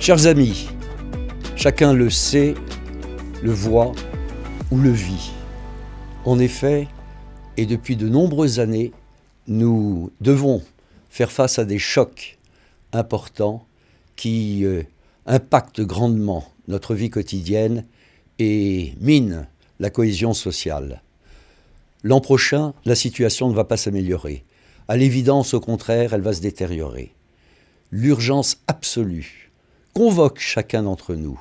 Chers amis, chacun le sait, le voit ou le vit. En effet, et depuis de nombreuses années, nous devons faire face à des chocs importants qui impactent grandement notre vie quotidienne et minent la cohésion sociale. L'an prochain, la situation ne va pas s'améliorer. À l'évidence, au contraire, elle va se détériorer. L'urgence absolue convoque chacun d'entre nous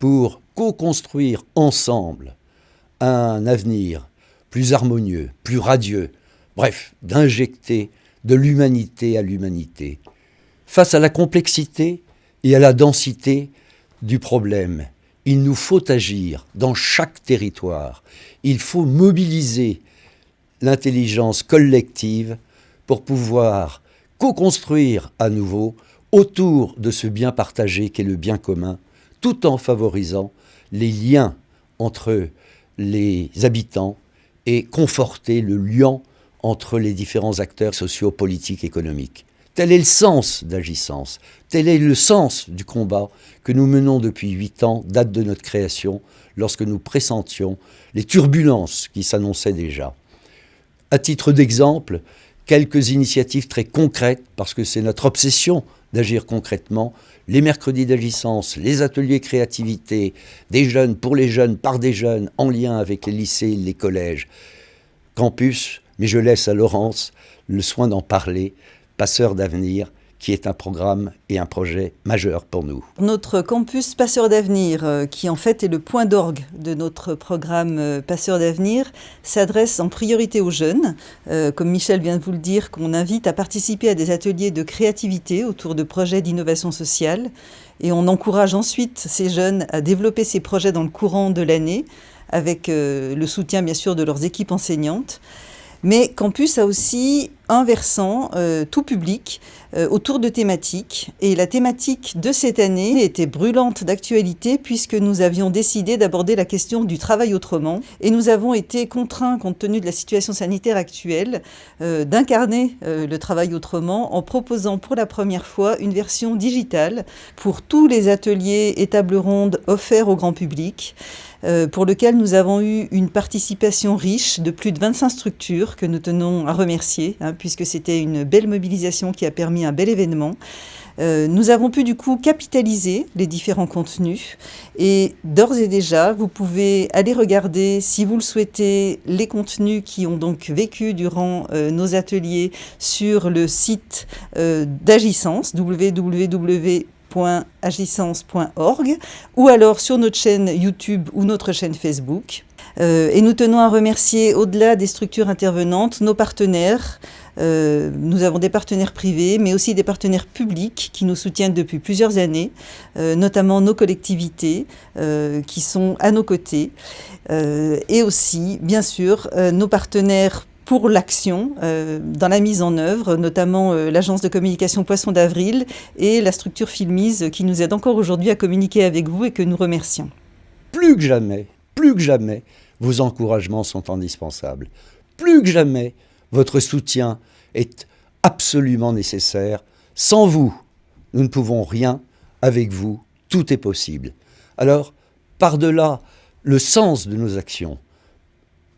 pour co-construire ensemble un avenir plus harmonieux, plus radieux, bref, d'injecter de l'humanité à l'humanité. Face à la complexité et à la densité du problème, il nous faut agir dans chaque territoire. Il faut mobiliser l'intelligence collective pour pouvoir co-construire à nouveau autour de ce bien partagé qu'est le bien commun, tout en favorisant les liens entre les habitants et conforter le lien entre les différents acteurs sociaux, politiques, économiques. Tel est le sens d'Agissance, tel est le sens du combat que nous menons depuis 8 ans, date de notre création, lorsque nous pressentions les turbulences qui s'annonçaient déjà. À titre d'exemple, quelques initiatives très concrètes, parce que c'est notre obsession d'agir concrètement, les mercredis d'Agissance, les ateliers créativité, des jeunes, pour les jeunes, par des jeunes, en lien avec les lycées, les collèges, campus, mais je laisse à Laurence le soin d'en parler, Passeurs d'avenir, qui est un programme et un projet majeur pour nous. Notre campus Passeurs d'avenir, qui en fait est le point d'orgue de notre programme Passeurs d'avenir, s'adresse en priorité aux jeunes, comme Michel vient de vous le dire, qu'on invite à participer à des ateliers de créativité autour de projets d'innovation sociale. Et on encourage ensuite ces jeunes à développer ces projets dans le courant de l'année, avec le soutien bien sûr de leurs équipes enseignantes. Mais Campus a aussi un versant tout public autour de thématiques. Et la thématique de cette année était brûlante d'actualité puisque nous avions décidé d'aborder la question du travail autrement. Et nous avons été contraints, compte tenu de la situation sanitaire actuelle, d'incarner le travail autrement en proposant pour la première fois une version digitale pour tous les ateliers et tables rondes offerts au grand public. Pour lequel nous avons eu une participation riche de plus de 25 structures que nous tenons à remercier, puisque c'était une belle mobilisation qui a permis un bel événement. Nous avons pu du coup capitaliser les différents contenus et d'ores et déjà, vous pouvez aller regarder, si vous le souhaitez, les contenus qui ont donc vécu durant nos ateliers sur le site d'Agissance, www.agissance.org, ou alors sur notre chaîne YouTube ou notre chaîne Facebook. Et nous tenons à remercier, au-delà des structures intervenantes, nos partenaires. Nous avons des partenaires privés, mais aussi des partenaires publics qui nous soutiennent depuis plusieurs années, notamment nos collectivités qui sont à nos côtés, et aussi, bien sûr, nos partenaires pour l'action, dans la mise en œuvre, notamment l'agence de communication Poisson d'Avril et la structure Filmise qui nous aide encore aujourd'hui à communiquer avec vous et que nous remercions. Plus que jamais, vos encouragements sont indispensables. Plus que jamais, votre soutien est absolument nécessaire. Sans vous, nous ne pouvons rien. Avec vous, tout est possible. Alors, par-delà le sens de nos actions,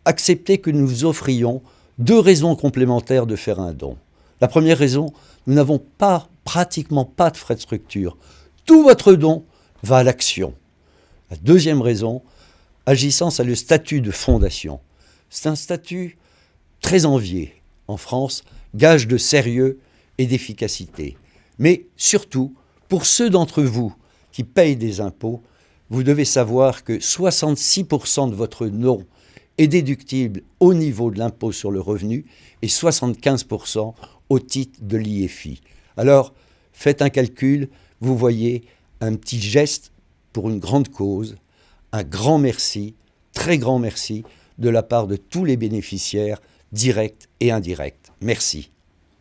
acceptez que nous vous offrions 2 raisons complémentaires de faire un don. La première raison, nous n'avons pratiquement pas de frais de structure. Tout votre don va à l'action. La deuxième raison, Agissance a le statut de fondation. C'est un statut très envié en France, gage de sérieux et d'efficacité. Mais surtout, pour ceux d'entre vous qui payent des impôts, vous devez savoir que 66% de votre don est déductible au niveau de l'impôt sur le revenu et 75% au titre de l'IFI. Alors, faites un calcul, vous voyez un petit geste pour une grande cause, un grand merci, très grand merci de la part de tous les bénéficiaires, directs et indirects. Merci.